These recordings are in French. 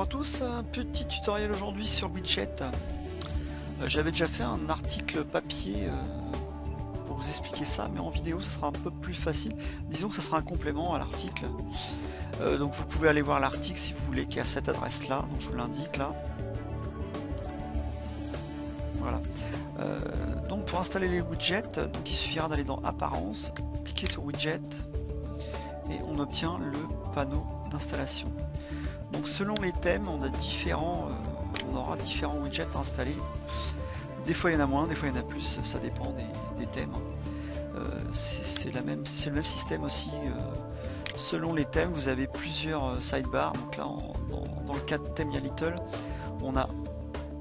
à tous, un petit tutoriel aujourd'hui sur widget. J'avais déjà fait un article papier pour vous expliquer ça, mais en vidéo ça sera un peu plus facile. Disons que ça sera un complément à l'article. Donc vous pouvez aller voir l'article si vous voulez, qui est à cette adresse là, donc je vous l'indique là. Voilà. Donc pour installer les widgets, donc il suffira d'aller dans Apparence, cliquer sur Widget et on obtient le panneau d'installation. Donc selon les thèmes, on aura différents widgets à installer. Des fois il y en a moins, des fois il y en a plus, ça dépend des thèmes. C'est le même système aussi. Selon les thèmes, vous avez plusieurs sidebars. Donc là, dans le cas de Themia Little, on a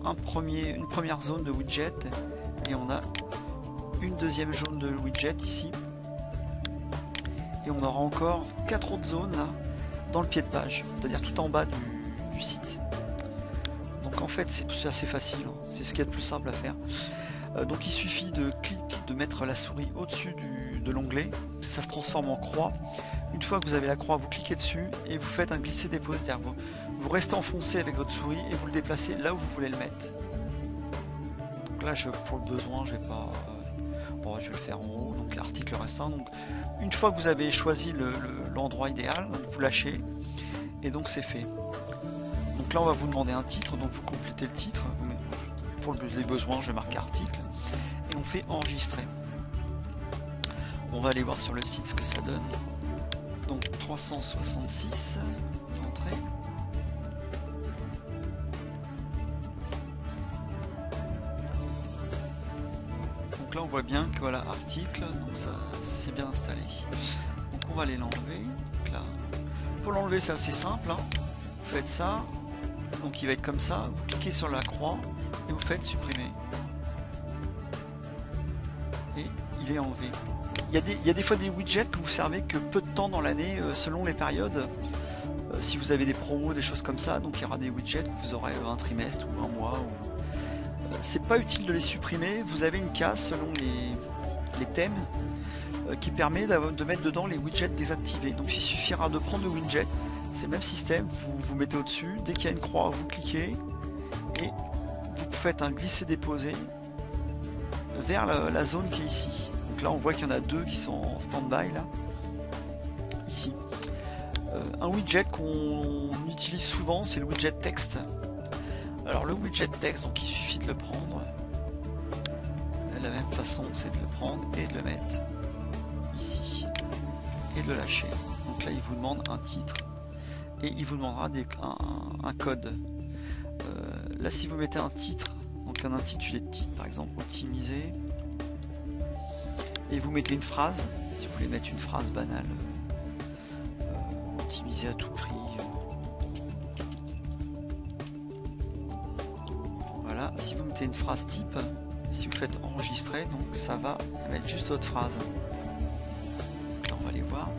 une première zone de widget et on a une deuxième zone de widget ici. Et on aura encore 4 autres zones là, dans le pied de page, c'est-à-dire tout en bas du site. Donc en fait c'est assez facile, hein. C'est ce qu'il y a de plus simple à faire. Donc il suffit de mettre la souris au-dessus de l'onglet, ça se transforme en croix. Une fois que vous avez la croix, vous cliquez dessus et vous faites un glisser-déposer, c'est-à-dire vous restez enfoncé avec votre souris et vous le déplacez là où vous voulez le mettre. Donc là pour le besoin je vais pas... je vais le faire en haut, donc article récent. Donc une fois que vous avez choisi l'endroit idéal, donc vous lâchez et donc c'est fait. Donc là on va vous demander un titre, donc vous complétez le titre. Pour les besoins je vais marquer article et on fait enregistrer. On va aller voir sur le site ce que ça donne. Donc 366, entrée. Donc là on voit bien que voilà, article, donc ça c'est bien installé. Donc on va aller l'enlever. Là, pour l'enlever c'est assez simple, hein. Vous faites ça, donc il va être comme ça, vous cliquez sur la croix et vous faites supprimer. Et il est enlevé. Il y a des fois des widgets que vous servez que peu de temps dans l'année, selon les périodes. Si vous avez des promos, des choses comme ça, donc il y aura des widgets que vous aurez un trimestre ou un mois. C'est pas utile de les supprimer. Vous avez une case selon les thèmes qui permet de mettre dedans les widgets désactivés. Donc il suffira de prendre le widget, c'est le même système, vous mettez au-dessus, dès qu'il y a une croix, vous cliquez et vous faites un glisser-déposer vers la zone qui est ici. Donc là on voit qu'il y en a deux qui sont en stand-by là, ici. Un widget qu'on utilise souvent, c'est le widget texte. Alors le widget texte, donc il suffit de le prendre. La même façon, c'est de le prendre et de le mettre ici et de le lâcher. Donc là il vous demande un titre et il vous demandera un code. Là si vous mettez un titre, donc un intitulé de titre par exemple, optimisé, et vous mettez une phrase, si vous voulez mettre une phrase banale, optimisé à tout prix, voilà. Si vous mettez une phrase type, si vous faites enregistrer, donc ça va mettre juste votre phrase. Donc là on va aller voir.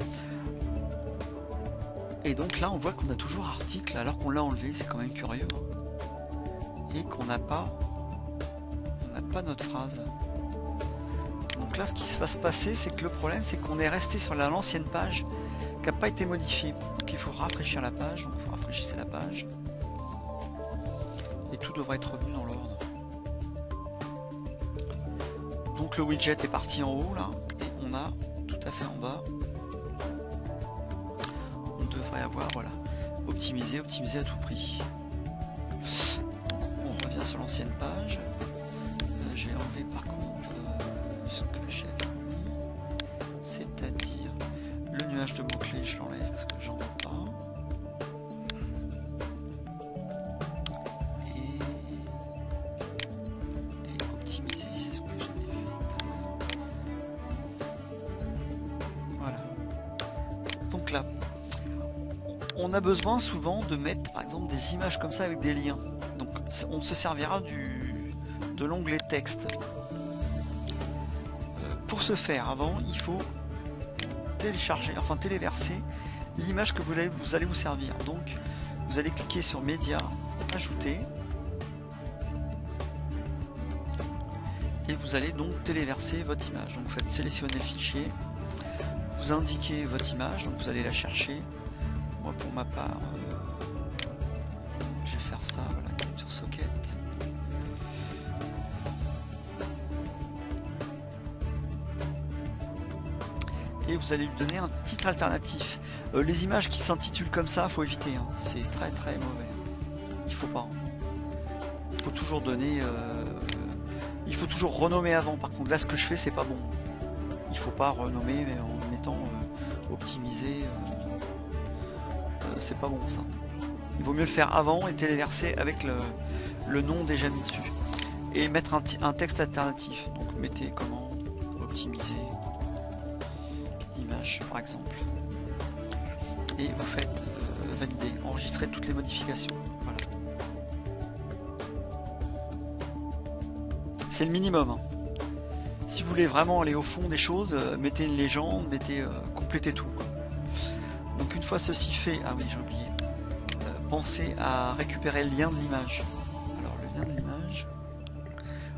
Et donc là on voit qu'on a toujours article alors qu'on l'a enlevé, c'est quand même curieux, hein. Et qu'on n'a pas notre phrase. Donc là ce qui va se passer, c'est que le problème c'est qu'on est resté sur l'ancienne page qui n'a pas été modifiée. Donc il faut rafraîchir la page, donc vous rafraîchissez la page et tout devrait être revenu dans l'ordre. Donc le widget est parti en haut là et on a tout à fait en bas, on devrait avoir voilà, optimisé à tout prix. On revient sur l'ancienne page. J'ai enlevé par contre ce que j'avais mis, c'est-à-dire le nuage de mots-clés, je l'enlève parce que j'en veux pas. Et optimiser, c'est ce que j'avais fait. Voilà. Donc là, on a besoin souvent de mettre par exemple des images comme ça avec des liens. Donc on se servira de l'onglet texte. Pour ce faire, avant, il faut télécharger, enfin téléverser l'image que vous allez vous servir. Donc vous allez cliquer sur Média, Ajouter, et vous allez donc téléverser votre image. Donc vous faites sélectionner le fichier, vous indiquez votre image, donc vous allez la chercher. Moi pour ma part, et vous allez lui donner un titre alternatif. Les images qui s'intitulent comme ça, faut éviter, hein. C'est très très mauvais. Il faut pas. Il faut toujours donner. Il faut toujours renommer avant. Par contre, là, ce que je fais, c'est pas bon. Il faut pas renommer mais en mettant optimisé. C'est pas bon ça. Il vaut mieux le faire avant et téléverser avec le nom déjà mis dessus. Et mettre un texte alternatif. Donc mettez comment optimiser l'image par exemple. Et vous faites valider, enregistrer toutes les modifications. Voilà. C'est le minimum. Hein. Si vous voulez vraiment aller au fond des choses, mettez une légende, complétez tout. Quoi. Donc une fois ceci fait, ah oui j'ai oublié, pensez à récupérer le lien de l'image. Alors le lien de l'image.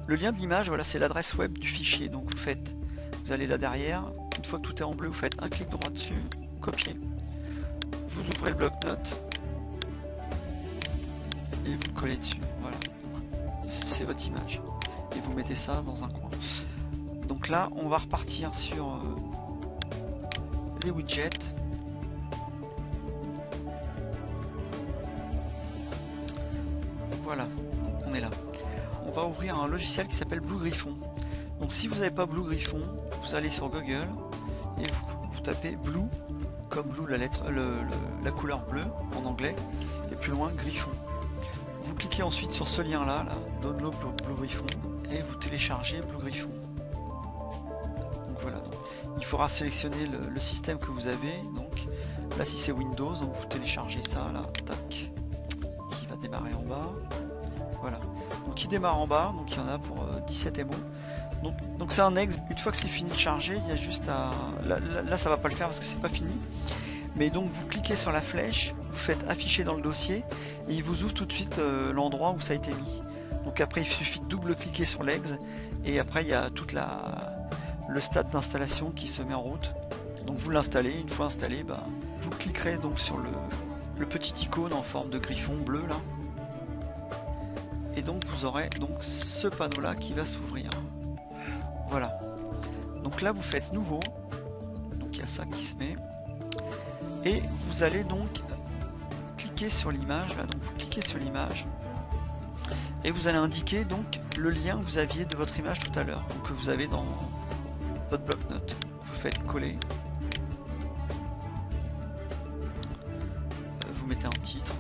Le lien de l'image, voilà, c'est l'adresse web du fichier. Donc vous allez là derrière, une fois que tout est en bleu, vous faites un clic droit dessus, copier. Vous ouvrez le bloc-notes et vous le collez dessus. Voilà, c'est votre image. Et vous mettez ça dans un coin. Donc là, on va repartir sur les widgets. Voilà, donc on est là. On va ouvrir un logiciel qui s'appelle Blue Griffon. Donc si vous n'avez pas Blue Griffon, vous allez sur Google et vous tapez Blue, comme Blue la lettre, la couleur bleue en anglais, et plus loin Griffon. Vous cliquez ensuite sur ce lien là, Download Blue Griffon, et vous téléchargez Blue Griffon. Donc voilà, donc, il faudra sélectionner le système que vous avez. Donc là si c'est Windows, donc vous téléchargez ça là, tac, qui va démarrer en bas. Voilà, donc il démarre en bas, donc il y en a pour 17 MO. Donc c'est un exe, une fois que c'est fini de charger, il y a juste à... Là ça va pas le faire parce que c'est pas fini. Mais donc vous cliquez sur la flèche, vous faites afficher dans le dossier, et il vous ouvre tout de suite l'endroit où ça a été mis. Donc après il suffit de double-cliquer sur l'ex, et après il y a toute le stade d'installation qui se met en route. Donc vous l'installez, une fois installé, vous cliquerez donc sur le petit icône en forme de griffon bleu là. Et donc vous aurez donc ce panneau là qui va s'ouvrir. Voilà. Donc là vous faites nouveau. Donc il y a ça qui se met. Et vous allez donc cliquer sur l'image là. Donc vous cliquez sur l'image. Et vous allez indiquer donc le lien que vous aviez de votre image tout à l'heure. Donc que vous avez dans votre bloc-notes. Vous faites coller. Vous mettez un titre.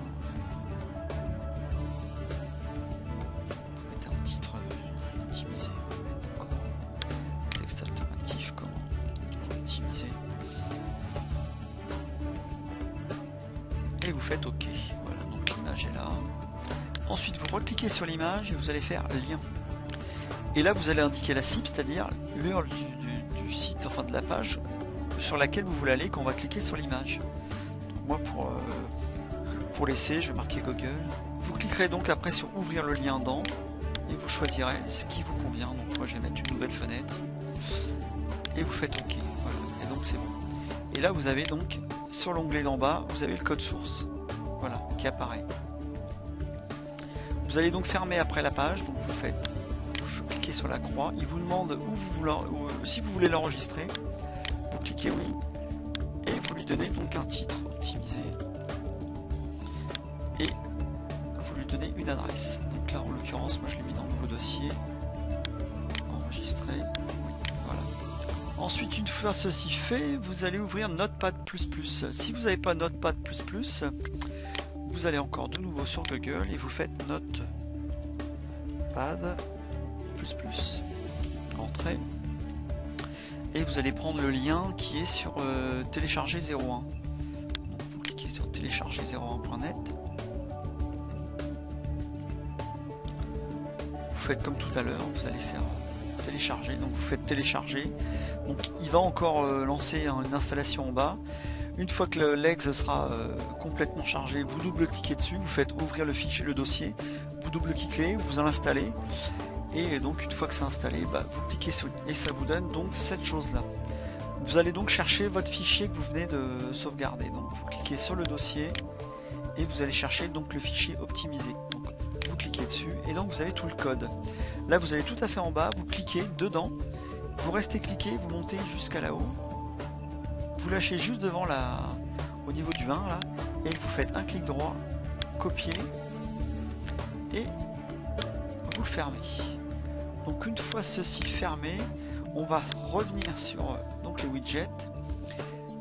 Et vous faites OK. Voilà, donc l'image est là. Ensuite, vous recliquez sur l'image et vous allez faire lien. Et là, vous allez indiquer la cible, c'est-à-dire l'URL du site, enfin de la page sur laquelle vous voulez aller quand on va cliquer sur l'image. Moi, pour l'essayer, je vais marquer Google. Vous cliquerez donc après sur ouvrir le lien dans et vous choisirez ce qui vous convient. Donc moi, je vais mettre une nouvelle fenêtre et vous faites OK. Voilà, et donc c'est bon. Et là, vous avez donc sur l'onglet d'en bas, vous avez le code source, voilà, qui apparaît. Vous allez donc fermer après la page, donc vous cliquez sur la croix, il vous demande si vous voulez l'enregistrer, vous cliquez oui, et vous lui donnez donc un titre optimisé, et vous lui donnez une adresse. Donc là en l'occurrence, moi je l'ai mis dans le nouveau dossier, enregistrer, oui, voilà. Ensuite, une fois ceci fait, vous allez ouvrir Notepad++. Si vous n'avez pas Notepad++, vous allez encore de nouveau sur Google et vous faites Notepad++. Entrée. Et vous allez prendre le lien qui est sur télécharger 01. Donc vous cliquez sur télécharger01.net. Vous faites comme tout à l'heure, vous allez faire télécharger, donc vous faites télécharger, donc il va encore lancer une installation en bas. Une fois que l'ex sera complètement chargé, vous double-cliquez dessus, vous faites ouvrir le fichier, le dossier, vous double-cliquez, vous l'installez, et donc une fois que c'est installé, vous cliquez sur et ça vous donne donc cette chose là. Vous allez donc chercher votre fichier que vous venez de sauvegarder, donc vous cliquez sur le dossier et vous allez chercher donc le fichier optimisé. Donc, vous cliquez dessus et donc vous avez tout le code. Là vous allez tout à fait en bas, vous cliquez dedans, vous restez cliqué, vous montez jusqu'à là-haut vous lâchez juste devant au niveau du 1 là, et vous faites un clic droit, copier, et vous le fermez. Donc une fois ceci fermé, on va revenir sur donc les widgets,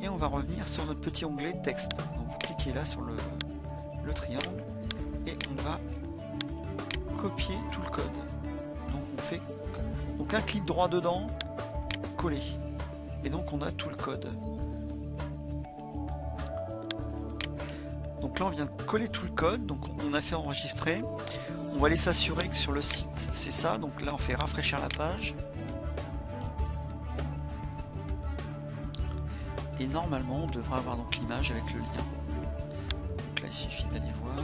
et on va revenir sur notre petit onglet texte. Donc vous cliquez là sur le triangle, et on va copier tout le code. Donc on fait donc un clic droit dedans, coller, et donc on a tout le code. Donc là on vient de coller tout le code, donc on a fait enregistrer. On va aller s'assurer que sur le site c'est ça, donc là on fait rafraîchir la page. Et normalement on devrait avoir donc l'image avec le lien. Donc là il suffit d'aller voir.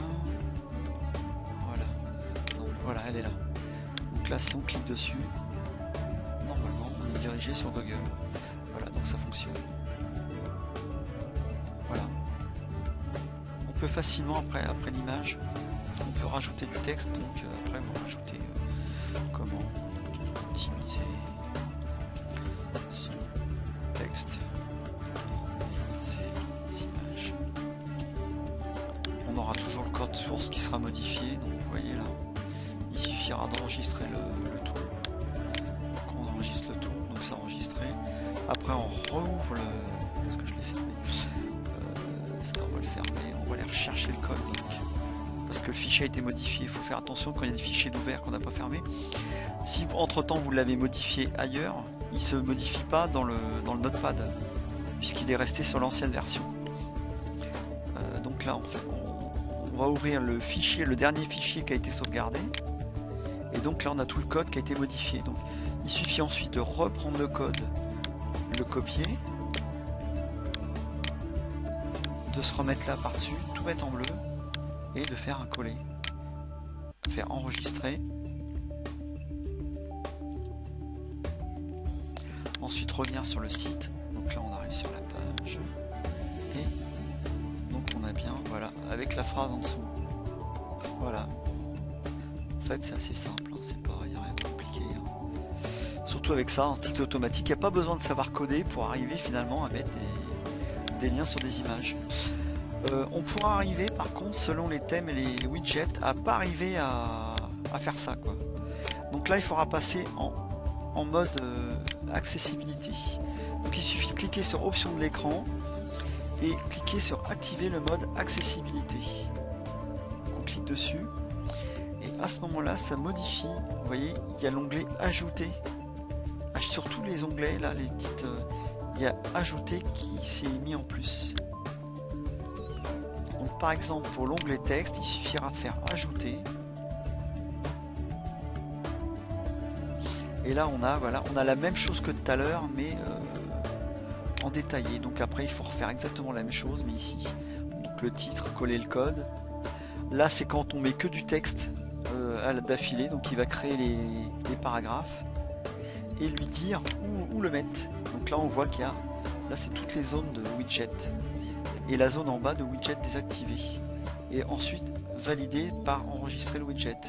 Voilà. Voilà, elle est là. Donc là si on clique dessus, normalement on est dirigé sur Google. Voilà, donc ça fonctionne. Voilà. On peut facilement après l'image, on peut rajouter du texte, donc après on va rajouter comment optimiser son texte et ses images. On aura toujours le code source qui sera modifié, donc vous voyez là, il suffira d'enregistrer le tout. Donc on enregistre le tout, donc c'est enregistré. Après on rouvre le... Est-ce que je l'ai fermé? Ça on va le fermer, on va aller rechercher le code donc. Parce que le fichier a été modifié, il faut faire attention quand il y a des fichiers d'ouvert qu'on n'a pas fermé. Si entre temps vous l'avez modifié ailleurs, il ne se modifie pas dans le notepad, puisqu'il est resté sur l'ancienne version. Donc là en fait, on va ouvrir le fichier, le dernier fichier qui a été sauvegardé. Et donc là on a tout le code qui a été modifié. Donc il suffit ensuite de reprendre le code, le copier, de se remettre là par-dessus, tout mettre en bleu, et de faire un coller, faire enregistrer, ensuite revenir sur le site. Donc là on arrive sur la page et donc on a bien, voilà, avec la phrase en dessous. Voilà, en fait c'est assez simple, hein, c'est pas, il n'y a rien de compliqué, hein. Surtout avec ça, hein, tout est automatique, il n'y a pas besoin de savoir coder pour arriver finalement à mettre des liens sur des images. On pourra arriver par contre selon les thèmes et les widgets à pas arriver à faire ça quoi. Donc là il faudra passer en mode accessibilité. Donc il suffit de cliquer sur option de l'écran et cliquer sur activer le mode accessibilité. Donc on clique dessus et à ce moment là ça modifie, vous voyez il y a l'onglet ajouter. Sur tous les onglets là, les petites, il y a ajouter qui s'est mis en plus. Donc par exemple pour l'onglet texte, il suffira de faire ajouter. Et là on a, voilà, on a la même chose que tout à l'heure, mais en détaillé. Donc après il faut refaire exactement la même chose, mais ici. Donc le titre, coller le code. Là c'est quand on met que du texte d'affilée, donc il va créer les paragraphes et lui dire où le mettre. Donc là on voit qu'il y a, là c'est toutes les zones de widget. Et la zone en bas de widget désactivé, et ensuite valider par enregistrer le widget.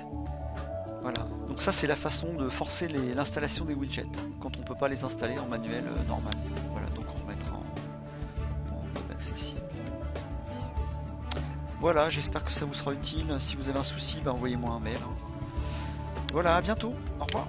Voilà, donc ça c'est la façon de forcer l'installation des widgets quand on peut pas les installer en manuel normal. Voilà, donc on remettra en mode accessible. Voilà, j'espère que ça vous sera utile. Si vous avez un souci, envoyez-moi un mail. Voilà, à bientôt, au revoir.